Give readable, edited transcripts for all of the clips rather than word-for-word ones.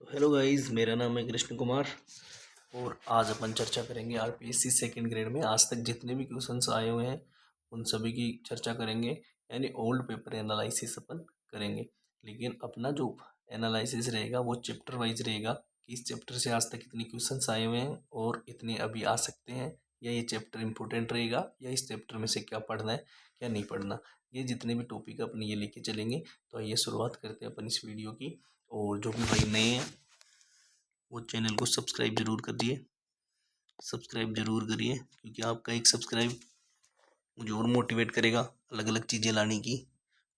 तो hello guys, मेरा नाम है कृष्ण कुमार और आज अपन चर्चा करेंगे आरपीएससी सेकंड ग्रेड में आज तक जितने भी क्वेश्चंस आए हुए हैं उन सभी की चर्चा करेंगे। यानी ओल्ड पेपर एनालिसिस अपन करेंगे, लेकिन अपना जो एनालिसिस रहेगा वो चैप्टर वाइज रहेगा कि इस चैप्टर से आज तक इतने क्वेश्चंस आए हुए हैं और इतने अभी आ सकते हैं, या ये चैप्टर इंपॉर्टेंट रहेगा, या इस चैप्टर में से क्या पढ़ना है क्या नहीं पढ़ना। ये जितने भी टॉपिक अपन ये लेके चलेंगे। तो आइए शुरुआत करते हैं अपन इस वीडियो की। और जो भी भाई नए हैं वो चैनल को सब्सक्राइब जरूर करिए क्योंकि आपका एक सब्सक्राइब मुझे और मोटिवेट करेगा अलग अलग चीज़ें लाने की।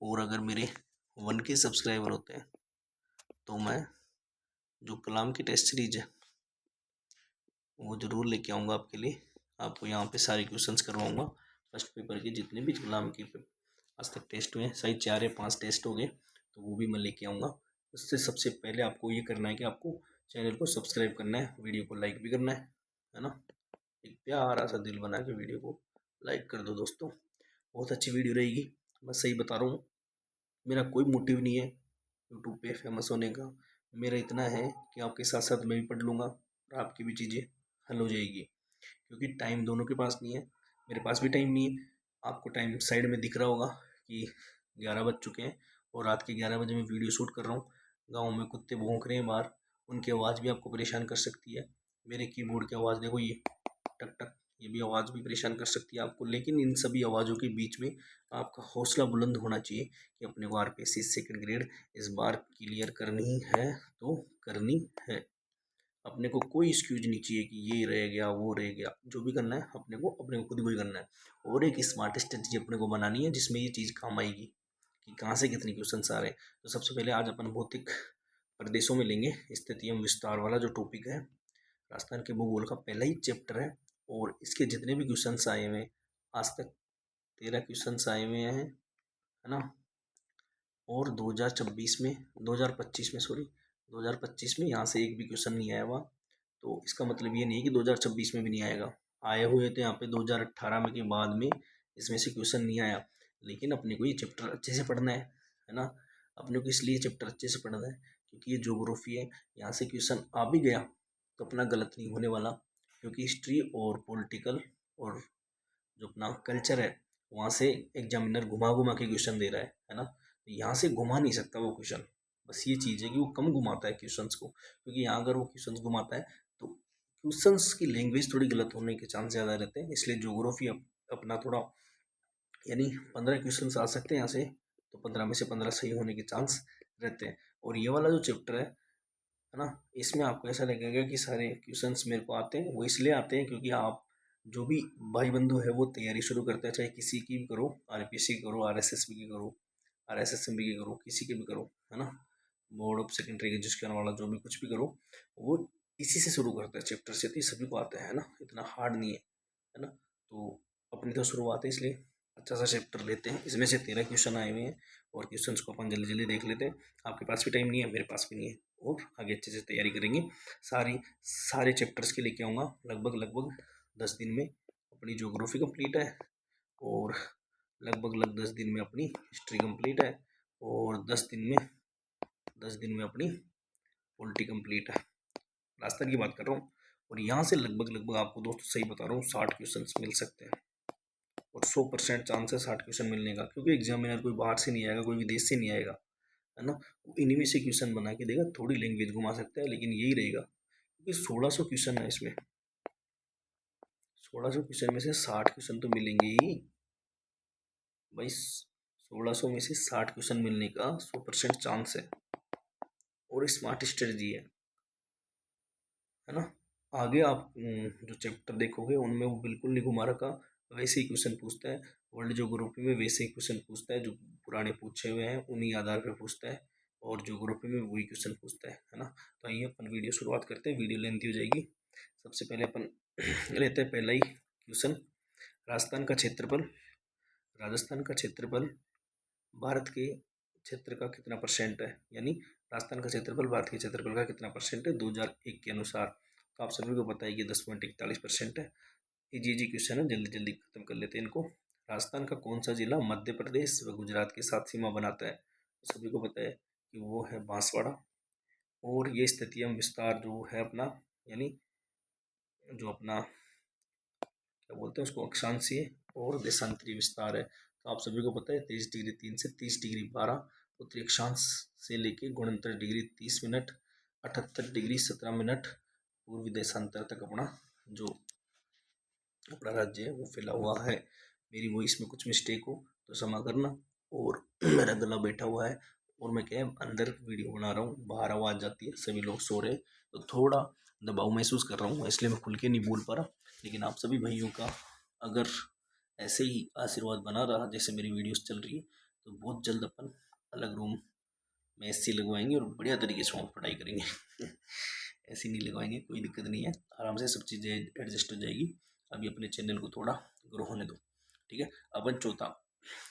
और अगर मेरे 1K सब्सक्राइबर होते हैं तो मैं जो कलाम की टेस्ट सीरीज है वो ज़रूर लेके आऊँगा आपके लिए। आपको यहाँ पे सारे क्वेश्चंस करवाऊँगा फर्स्ट पेपर के, जितने भी कलाम के आज तक टेस्ट हुए हैं, शायद 4 या 5 टेस्ट हो गए, तो वो भी मैं लेके आऊँगा। उससे सबसे पहले आपको ये करना है कि आपको चैनल को सब्सक्राइब करना है, वीडियो को लाइक भी करना है ना। एक प्यारा सा दिल बना के वीडियो को लाइक कर दो दोस्तों, बहुत अच्छी वीडियो रहेगी। मैं सही बता रहा हूँ, मेरा कोई मोटिव नहीं है यूट्यूब पे फेमस होने का। मेरा इतना है कि आपके साथ साथ मैं भी पढ़ लूँगा और आपकी भी चीज़ें हल हो जाएगी, क्योंकि टाइम दोनों के पास नहीं है। मेरे पास भी टाइम नहीं है। आपको टाइम साइड में दिख रहा होगा कि 11 बज चुके हैं और रात के 11 बजे मैं वीडियो शूट कर रहा हूँ। गाँव में कुत्ते भौंक रहे हैं बाहर, उनकी आवाज़ भी आपको परेशान कर सकती है। मेरे कीबोर्ड की आवाज़ देखो, ये टक टक, ये भी आवाज़ भी परेशान कर सकती है आपको। लेकिन इन सभी आवाज़ों के बीच में आपका हौसला बुलंद होना चाहिए कि अपने को आरपीएससी सेकंड ग्रेड इस बार क्लियर करनी है तो करनी है। अपने को कोई एक्सक्यूज नहीं चाहिए कि ये रह गया वो रह गया। जो भी करना है अपने को खुद को ही करना है। और एक स्मार्ट स्ट्रेटजी अपने को बनानी है जिसमें ये चीज़ काम आएगी कि कहाँ से कितने क्वेश्चन आ रहे हैं। तो सबसे पहले आज अपन भौतिक प्रदेशों में लेंगे, स्थिति एवं विस्तार वाला जो टॉपिक है, राजस्थान के भूगोल का पहला ही चैप्टर है। और इसके जितने भी क्वेश्चंस आए हुए हैं आज तक 13 क्वेश्चंस आए हुए हैं, है ना। और 2026 में 2025 में सॉरी 2025 में यहाँ से एक भी क्वेश्चन नहीं आया हुआ। तो इसका मतलब ये नहीं है कि 2026 में भी नहीं आएगा। आए हुए थे यहाँ पे 2018 में के बाद में इसमें से क्वेश्चन नहीं आया। लेकिन अपने को ये चैप्टर अच्छे से पढ़ना है ना। अपने को इसलिए चैप्टर अच्छे से पढ़ना है क्योंकि ये ज्योग्राफी है, यहाँ से क्वेश्चन आ भी गया तो अपना गलत नहीं होने वाला। क्योंकि हिस्ट्री और पॉलिटिकल और जो अपना कल्चर है वहाँ से एग्जामिनर घुमा घुमा के क्वेश्चन दे रहा है ना। तो यहाँ से घुमा नहीं सकता वो क्वेश्चन। बस ये चीज़ है कि वो कम घुमाता है क्वेश्चंस को, क्योंकि यहाँ अगर वो क्वेश्चंस घुमाता है तो क्वेश्चंस की लैंग्वेज थोड़ी गलत होने के चांस ज़्यादा रहते हैं। इसलिए ज्योग्राफी अपना थोड़ा, यानी 15 क्वेश्चंस आ सकते हैं यहाँ से, तो 15 में से 15 सही होने के चांस रहते हैं। और ये वाला जो चैप्टर है ना, इसमें आपको ऐसा लगेगा कि सारे क्वेश्चंस मेरे को आते हैं। वो इसलिए आते हैं क्योंकि आप जो भी भाई बंधु है वो तैयारी शुरू करते हैं, चाहे किसी की भी करो, आरपीएससी की करो, आरएसएसबी की करो, आरएसएसएमबी की करो, किसी की भी करो, है ना। बोर्ड ऑफ सेकेंडरी एजुकेशन वाला जो भी कुछ भी करो, वो इसी से शुरू करता है चैप्टर से। तो ये सभी को आता है ना, इतना हार्ड नहीं है ना। तो अपनी तो शुरुआत है, इसलिए अच्छा सा चैप्टर लेते हैं। इसमें से 13 क्वेश्चन आए हुए हैं और क्वेश्चन को अपन जल्दी जल्दी देख लेते हैं। आपके पास भी टाइम नहीं है, मेरे पास भी नहीं है, और आगे अच्छे से तैयारी करेंगे। सारे चैप्टर्स के लेके आऊँगा लगभग 10 दिन में। अपनी ज्योग्राफी कंप्लीट है और लगभग 10 दिन में अपनी हिस्ट्री कंप्लीट है और 10 दिन में अपनी पॉलिटी कंप्लीट है। राजस्थान की बात कर रहा हूँ। और यहाँ से लगभग आपको दोस्तों सही बता रहा हूँ 60 क्वेश्चन मिल सकते हैं और 100% चांस है 60 क्वेश्चन मिलने का, क्योंकि एग्जामिनर कोई बाहर से नहीं आएगा, कोई विदेश से नहीं आएगा, है ना। वो इन्हीं में से क्वेश्चन बना के देगा। थोड़ी लैंग्वेज घुमा सकता है लेकिन यही रहेगा, क्योंकि 1600 क्वेश्चन है इसमें। 1600 क्वेश्चन में से 60 क्वेश्चन तो मिलेंगे ही भाई। 1600 में से 60 क्वेश्चन मिलने का 100% चांस है और स्मार्ट स्ट्रेटजी है ना। आगे आप जो चैप्टर देखोगे उनमें वो बिल्कुल नहीं घुमा रखा, वैसे ही क्वेश्चन पूछता है। वर्ल्ड ज्योग्राफी में वैसे ही क्वेश्चन पूछता है, जो पुराने पूछे हुए हैं उन्हीं आधार पर पूछता है, और ज्योग्राफी में वही क्वेश्चन पूछता है ना। तो आइए अपन वीडियो शुरुआत करते हैं, वीडियो लेंथी हो जाएगी। सबसे पहले अपन लेते हैं पहला ही क्वेश्चन। राजस्थान का क्षेत्रफल राजस्थान का क्षेत्रफल भारत के क्षेत्र का कितना परसेंट है, यानी राजस्थान का क्षेत्रफल भारत के क्षेत्रफल का कितना परसेंट है 2001 के अनुसार। तो आप सभी को पता है कि 10.41% है। ये जी क्वेश्चन है, जल्दी जल्दी खत्म कर लेते हैं इनको। राजस्थान का कौन सा जिला मध्य प्रदेश व गुजरात के साथ सीमा बनाता है? तो सभी को पता है कि वो है बांसवाड़ा। और ये स्थिति एवं विस्तार जो है अपना, यानी जो अपना क्या बोलते हैं उसको, अक्षांशीय और देशांतरीय विस्तार है। तो आप सभी को पता है 23 डिग्री 3 से 30 डिग्री 12 उत्तरी अक्षांश से लेके 69 डिग्री 30 मिनट 78 डिग्री 17 मिनट पूर्वी देशांतर तक अपना जो अपना राज्य है वो फैला हुआ है। मेरी वॉइस में कुछ मिस्टेक हो तो क्षमा करना। और मेरा गला बैठा हुआ है और मैं क्या अंदर वीडियो बना रहा हूँ, बाहर आवाज़ जाती है, सभी लोग सो रहे, तो थोड़ा दबाव महसूस कर रहा हूँ, इसलिए मैं खुल के नहीं बोल पा रहा। लेकिन आप सभी भाइयों का अगर ऐसे ही आशीर्वाद बना रहा जैसे मेरी वीडियोस चल रही है, तो बहुत जल्द अपन अलग रूम में एसी लगवाएंगे और बढ़िया तरीके से वहाँ पढ़ाई करेंगे। ऐसी नहीं लगवाएंगे, कोई दिक्कत नहीं है, आराम से सब चीज़ें एडजस्ट हो जाएगी। अभी अपने चैनल को थोड़ा ग्रो होने दो, ठीक है। अपन चौथा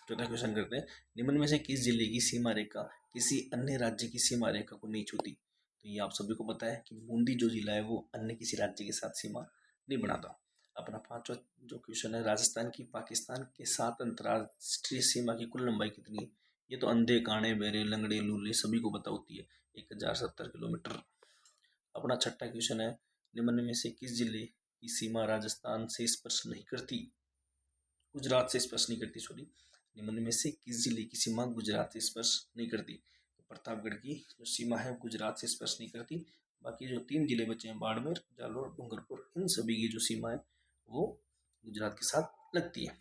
क्वेश्चन करते हैं। निम्न में से किस जिले की सीमा रेखा किसी अन्य राज्य की सीमा रेखा को नहीं छूती? तो ये आप सभी को पता है कि बूंदी जो जिला है वो अन्य किसी राज्य के साथ सीमा नहीं बनाता। अपना पांचवा जो क्वेश्चन है, राजस्थान की पाकिस्तान के साथ अंतर्राष्ट्रीय सीमा की कुल लंबाई कितनी है? ये तो अंधे काणे बहरे लंगड़े लूले सभी को पता होती है, 1070 किलोमीटर। अपना छठा क्वेश्चन है, निम्न में से किस जिले की सीमा राजस्थान से स्पर्श नहीं करती? गुजरात से स्पर्श नहीं करती, सॉरी। निम्न में से किस जिले की सीमा गुजरात से स्पर्श नहीं करती? तो प्रतापगढ़ की जो सीमा है गुजरात से स्पर्श नहीं करती। बाकी जो 3 जिले बचे हैं, बाड़मेर, जालोर, डूंगरपुर, इन सभी की जो सीमा है वो गुजरात के साथ लगती है।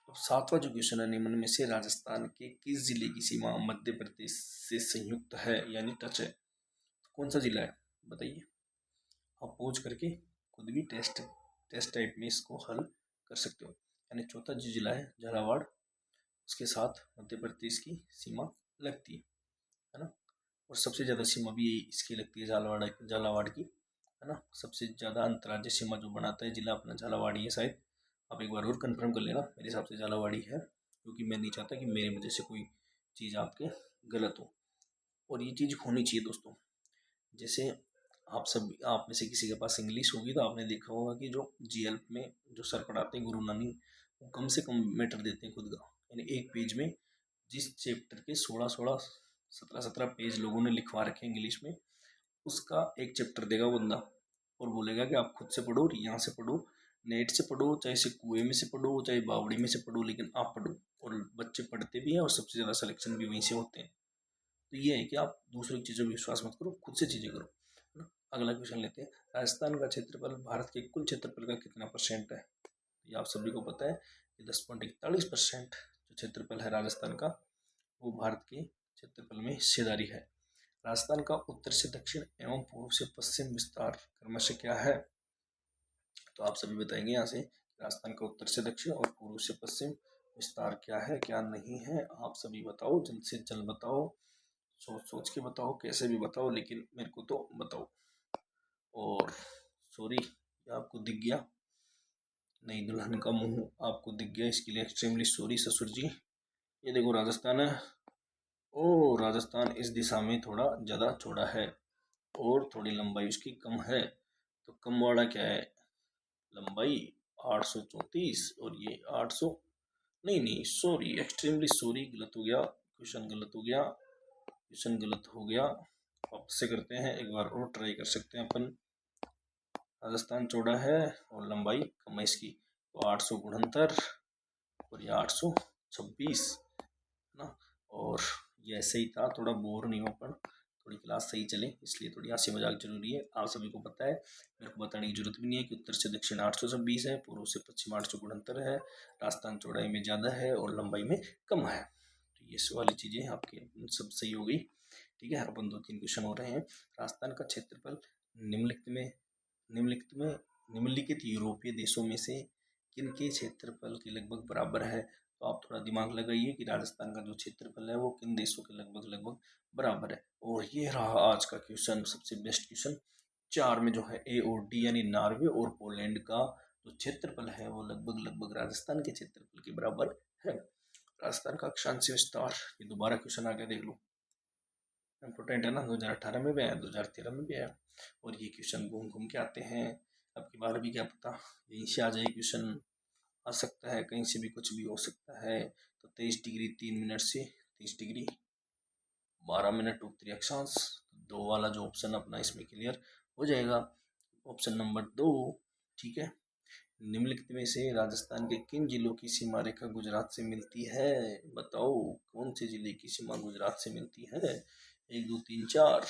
अब सातवां जो क्वेश्चन है, निम्न में से राजस्थान के किस जिले की सीमा मध्य प्रदेश से संयुक्त है यानी टच है? कौन सा जिला है बताइए। आप पहुंच करके खुद भी टेस्ट टाइप में इसको हल कर सकते हो। यानी चौथा जो जिला है झालावाड़, उसके साथ मध्य प्रदेश की सीमा लगती है ना। और सबसे ज़्यादा सीमा भी इसकी लगती है झालावाड़ की, है ना। सबसे ज़्यादा अंतर्राज्यीय सीमा जो बनाता है जिला अपना झालावाड़ ही है शायद। आप एक बार और कंफर्म कर लेना, मेरे हिसाब से झालावाड़ ही है, क्योंकि मैं नहीं चाहता कि मेरे वजह से कोई चीज़ आपके गलत हो। और ये चीज़ होनी चाहिए दोस्तों। जैसे आप में से किसी के पास इंग्लिश होगी तो आपने देखा होगा कि जो जीएल में जो सर पढ़ाते हैं गुरु नानी, वो कम से कम मैटर देते हैं खुद का। यानी एक पेज में जिस चैप्टर के 16 17 पेज लोगों ने लिखवा रखे इंग्लिश में, उसका एक चैप्टर देगा वो बंदा और बोलेगा कि आप खुद से पढ़ो और यहाँ से पढ़ो, नेट से पढ़ो, चाहे से कुएं में से पढ़ो, चाहे बावड़ी में से पढ़ो, लेकिन आप पढ़ो। और बच्चे पढ़ते भी हैं और सबसे ज़्यादा सिलेक्शन भी वहीं से होते हैं। तो ये है कि आप दूसरों की चीज़ों पर विश्वास मत करो, खुद से चीज़ें करो, है ना। अगला क्वेश्चन लेते हैं, राजस्थान का क्षेत्रफल भारत के कुल क्षेत्रफल का कितना % है? ये आप सभी को पता है कि 10.41% जो क्षेत्रफल है राजस्थान का वो भारत के क्षेत्रफल में हिस्सेदारी है। राजस्थान का उत्तर से दक्षिण एवं पूर्व से पश्चिम विस्तार क्रमशः क्या है? तो आप सभी बताएंगे यहाँ से राजस्थान का उत्तर से दक्षिण और पूर्व से पश्चिम विस्तार क्या है क्या नहीं है। आप सभी बताओ, जल्द से जल्द बताओ, सोच सोच के बताओ, कैसे भी बताओ, लेकिन मेरे को तो बताओ। और सॉरी, आपको दिख गया नई दुल्हन का मुंह आपको दिख गया, इसके लिए एक्सट्रीमली सॉरी ससुर जी। ये देखो राजस्थान है। ओ, राजस्थान इस दिशा में थोड़ा ज़्यादा चौड़ा है और थोड़ी लंबाई उसकी कम है। तो कम वाला क्या है? लंबाई 834 और ये 800, नहीं नहीं सॉरी, एक्सट्रीमली सॉरी, गलत हो गया, क्वेश्चन गलत हो गया, क्वेश्चन गलत हो गया। वापस से करते हैं, एक बार और ट्राई कर सकते हैं अपन। राजस्थान चौड़ा है और लंबाई कम है इसकी, तो 869 और ये 826 ना। और ये ऐसे ही था, थोड़ा बोर नहीं हो पर थोड़ी क्लास सही चले, इसलिए थोड़ी हंसी मजाक जरूरी है। आप सभी को पता है, मेरे को बताने की जरूरत भी नहीं है कि उत्तर से दक्षिण 826 है, पूर्व से पश्चिम 869 है, राजस्थान चौड़ाई में ज़्यादा है और लंबाई में कम है। तो ये वाली चीज़ें आपकी सब सही हो गई, ठीक है। अपन 2-3 क्वेश्चन हो रहे हैं। राजस्थान का क्षेत्रफल निम्नलिखित में निम्नलिखित में निम्नलिखित यूरोपीय देशों में से किन के क्षेत्रफल के लगभग बराबर है? तो आप थोड़ा दिमाग लगाइए कि राजस्थान का जो क्षेत्रफल है वो किन देशों के लगभग लगभग बराबर है। और ये रहा आज का क्वेश्चन, सबसे बेस्ट क्वेश्चन। 4 में जो है ए और डी यानी नॉर्वे और पोलैंड का जो क्षेत्रफल है वो लगभग लगभग राजस्थान के क्षेत्रफल के बराबर है। राजस्थान का अक्षांशीय विस्तार, ये दोबारा क्वेश्चन आ गया, देख लो, इम्पोर्टेंट है ना। 2018 में भी आया, 2013 में भी आया, और ये क्वेश्चन घूम घूम के आते हैं। अब की बार भी क्या पता यहीं से आ जाए क्वेश्चन, आ सकता है कहीं से भी, कुछ भी हो सकता है। तो 23 डिग्री 3 मिनट से 30 डिग्री 12 मिनट उत्तरी अक्षांश, 2 वाला जो ऑप्शन अपना इसमें क्लियर हो जाएगा। ऑप्शन नंबर 2, ठीक है। निम्नलिखित में से राजस्थान के किन जिलों की सीमा रेखा गुजरात से मिलती है? बताओ कौन से जिले की सीमा गुजरात से मिलती है? 1 2 3 4,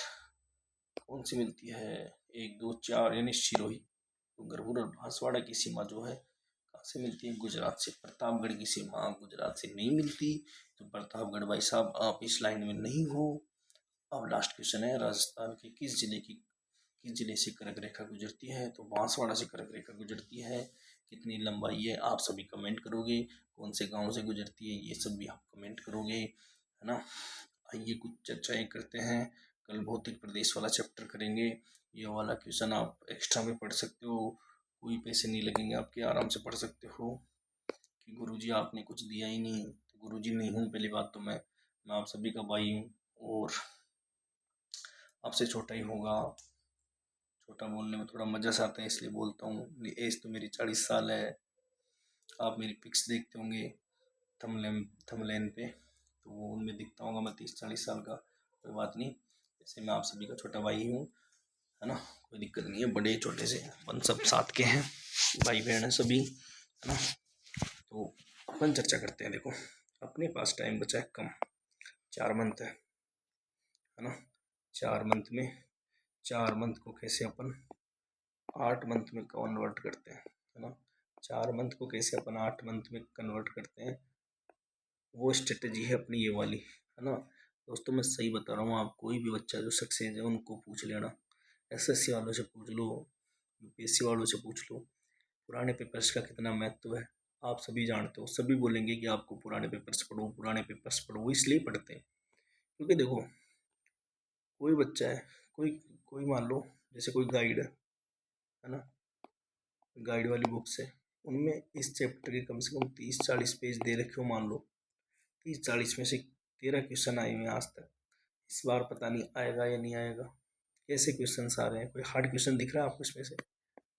कौन सी मिलती है? 1 2 4 यानी सिरोही। तो गरबूर और बांसवाड़ा की सीमा जो है कहाँ से मिलती है? गुजरात से। प्रतापगढ़ की सीमा गुजरात से नहीं मिलती। तो प्रतापगढ़ भाई साहब आप इस लाइन में नहीं हो। अब लास्ट क्वेश्चन है, राजस्थान के किस जिले से कर्क रेखा गुजरती है? तो बांसवाड़ा से कर्क रेखा गुजरती है। कितनी लंबाई है आप सभी कमेंट करोगे, कौन से गांव से गुजरती है ये सब भी आप कमेंट करोगे, है ना। आइए कुछ चर्चाएं करते हैं। कल भौतिक प्रदेश वाला चैप्टर करेंगे। ये वाला क्वेश्चन आप एक्स्ट्रा में पढ़ सकते हो, कोई पैसे नहीं लगेंगे आपके, आराम से पढ़ सकते हो। कि गुरुजी आपने कुछ दिया ही नहीं, तो गुरुजी नहीं हूँ पहली बात तो मैं आप सभी का भाई हूँ और आपसे छोटा ही होगा। छोटा बोलने में थोड़ा मजा सा आता है इसलिए बोलता हूँ। एज तो मेरी 40 साल है। आप मेरी पिक्स देखते होंगे थंबनेल पे, तो वो उनमें दिखता होगा मैं 30-40 साल का। कोई बात नहीं, जैसे मैं आप सभी का छोटा भाई हूँ, है ना। कोई दिक्कत नहीं है, बड़े छोटे से अपन सब साथ के हैं, भाई बहन है सभी, है ना। तो अपन चर्चा करते हैं। देखो अपने पास टाइम बचा है कम, 4 मंथ है ना। 4 मंथ को कैसे अपन 8 मंथ में कन्वर्ट करते हैं, है ना। 4 मंथ को कैसे अपन 8 मंथ में कन्वर्ट करते हैं, वो स्ट्रेटजी है अपनी ये वाली, है ना। दोस्तों मैं सही बता रहा हूँ, आप कोई भी बच्चा जो सक्सेस है उनको पूछ लेना, एसएससी वालों से पूछ लो, यूपीएससी वालों से पूछ लो, पुराने पेपर्स का कितना महत्व है आप सभी जानते हो। सभी बोलेंगे कि आपको पुराने पेपर्स पढ़ो, पुराने पेपर्स पढ़ो। वो इसलिए पढ़ते हैं क्योंकि देखो कोई बच्चा है, कोई कोई मान लो जैसे कोई गाइड है ना, गाइड वाली बुक्स है, उनमें इस चैप्टर के कम से कम 30-40 पेज दे रखे हो, मान लो 30-40 में से 13 क्वेश्चन आए हुए आज तक। इस बार पता नहीं आएगा या नहीं आएगा। कैसे क्वेश्चन आ रहे हैं? कोई हार्ड क्वेश्चन दिख रहा है आपको इसमें से?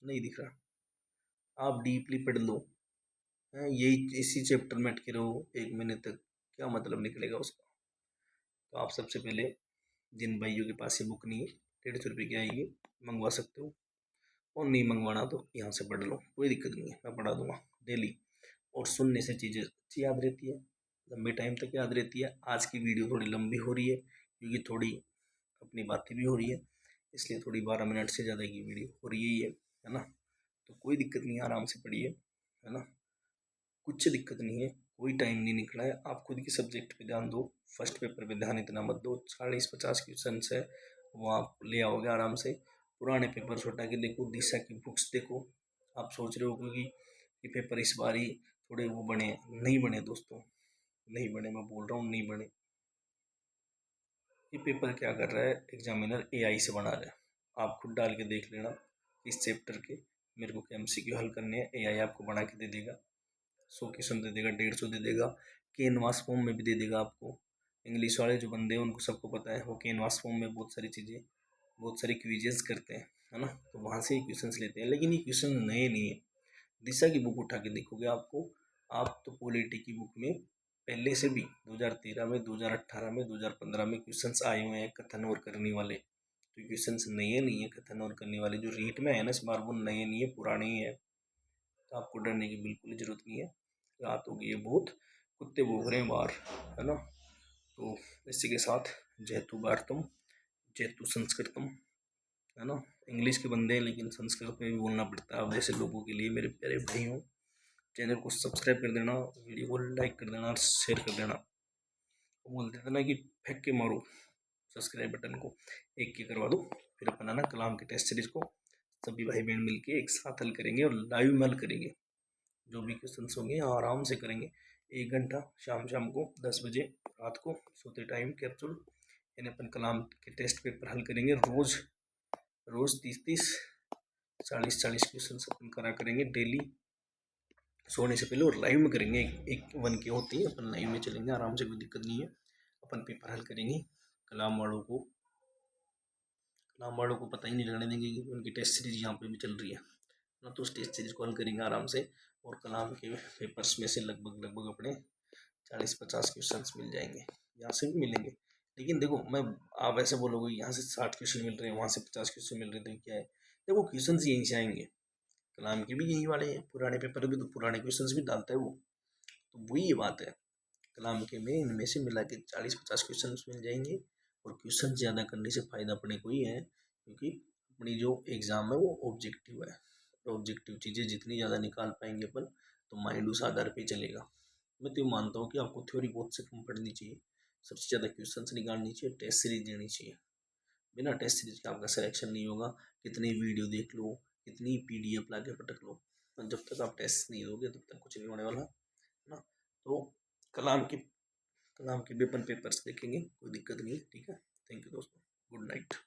नहीं दिख रहा। आप डीपली पढ़ लो, यही इसी चैप्टर में अटके रहो 1 महीने तक, क्या मतलब निकलेगा उसका। तो आप सबसे पहले जिन भाइयों के पास ये बुक नहीं है, 150 रुपये की आएगी, मंगवा सकते हो, और नहीं मंगवाना तो यहाँ से पढ़ लो, कोई दिक्कत नहीं है, मैं पढ़ा दूंगा डेली। और सुनने से चीज़ें अच्छी याद रहती है, लंबे टाइम तक याद रहती है। आज की वीडियो थोड़ी लंबी हो रही है क्योंकि थोड़ी अपनी बातें भी हो रही है, इसलिए थोड़ी 12 मिनट से ज़्यादा की वीडियो हो रही है ना। तो कोई दिक्कत नहीं है, आराम से पढ़िए, है ना। कुछ दिक्कत नहीं है, कोई टाइम नहीं निकला है। आप खुद के सब्जेक्ट पे ध्यान दो, फर्स्ट पेपर पे ध्यान इतना मत दो। 40-50 क्वेश्चन है वो आप ले आओगे आराम से। पुराने पेपर से हटा के देखो, दिशा की बुक्स देखो। आप सोच रहे हो कि पेपर इस बार ही थोड़े वो बने, नहीं बने दोस्तों, नहीं बने, मैं बोल रहा हूँ नहीं बने। ये पेपर क्या कर रहा है, एग्जामिनर एआई से बना रहा है। आप खुद डाल के देख लेना इस चैप्टर के मेरे को एमसीक्यू हल करने हैं, एआई आपको बना के दे देगा। 100 क्वेश्चन दे देगा, 150 दे देगा, कैनवास फॉर्म में भी दे देगा आपको। इंग्लिश वाले जो बंदे हैं उनको सबको पता है, वो कैनवास फॉर्म में बहुत सारी चीज़ें, बहुत सारे क्विजेस करते हैं, है ना। तो वहाँ से ही क्वेश्चन लेते हैं, लेकिन ये क्वेश्चन नए नहीं है। दिशा की बुक उठा के देखोगे आपको, आप तो पॉलिटी की बुक में पहले से भी 2013 में, 2018 में, 2015 में क्वेश्चंस आए हुए हैं कथन और करने वाले। तो क्वेश्चंस नए नहीं है, कथन और करने वाले जो रीट में है ना इस बार, वो नए नहीं है, पुराने ही है। तो आपको डरने की बिल्कुल जरूरत नहीं है। रात हो गई है बहुत, कुत्ते भौंक रहे हैं बाहर, है ना। तो इसी के साथ जयतु भारतम, जयतु संस्कृतम, है ना। इंग्लिश के बंदे हैं लेकिन संस्कृत में भी बोलना पड़ता है अब जैसे लोगों के लिए। मेरे प्यारे भाई हो, चैनल को सब्सक्राइब कर देना, वीडियो को लाइक कर देना और शेयर कर देना। बोल देते ना कि फेंक के मारो सब्सक्राइब बटन को, एक की करवा दो। फिर अपन है ना कलाम के टेस्ट सीरीज को सभी भाई बहन मिलके एक साथ हल करेंगे और लाइव में हल करेंगे। जो भी क्वेश्चन होंगे आराम से करेंगे। 1 घंटा शाम को 10 बजे रात को सोते टाइम कैप्सूल, यानी अपन कलाम के टेस्ट पेपर हल करेंगे रोज 30-30, 40-40 क्वेश्चन अपन करा करेंगे डेली सोने से पहले, और लाइव में करेंगे। एक 1 के होती है, अपन लाइव में चलेंगे आराम से, कोई दिक्कत नहीं है। अपन पेपर हल करेंगे। कलाम वालों को पता ही नहीं लगने देंगे कि उनकी टेस्ट सीरीज यहाँ पे भी चल रही है ना। तो उस टेस्ट सीरीज को हल करेंगे आराम से, और कलाम के पेपर्स में से लगभग अपने 40-50 क्वेश्चन मिल जाएंगे, यहाँ से भी मिलेंगे। लेकिन देखो मैं, आप ऐसे बोलोगे यहाँ से 60 क्वेश्चन मिल रहे हैं, वहाँ से 50 क्वेश्चन मिल रहे हैं, तो क्या है? देखो क्वेश्चन यहीं से आएंगे, कलाम के भी यही वाले हैं, पुराने पेपर में तो पुराने क्वेश्चंस भी डालता है वो। तो वही ये बात है, कलाम के में इनमें से मिला के 40-50 क्वेश्चन मिल जाएंगे। और क्वेश्चन ज़्यादा करने से फ़ायदा अपने को ही है, क्योंकि अपनी जो एग्ज़ाम है वो ऑब्जेक्टिव है। ऑब्जेक्टिव चीज़ें जितनी ज़्यादा निकाल पाएंगे अपन, तो माइंड उस आधार पे चलेगा। मैं तो ये मानता हूँ कि आपको थ्योरी बहुत से कम पढ़नी चाहिए, सबसे ज़्यादा क्वेश्चन निकालनी चाहिए, टेस्ट सीरीज देनी चाहिए। बिना टेस्ट सीरीज के आपका सिलेक्शन नहीं होगा। कितनी वीडियो देख लो, कितनी पीडीएफ ला के पटक लो, जब तक आप टेस्ट नहीं दोगे तब तक कुछ नहीं होने वाला, है ना? तो कलाम के कलाम के पेपर्स देखेंगे, कोई दिक्कत नहीं है, ठीक है। थैंक यू दोस्तों, गुड नाइट।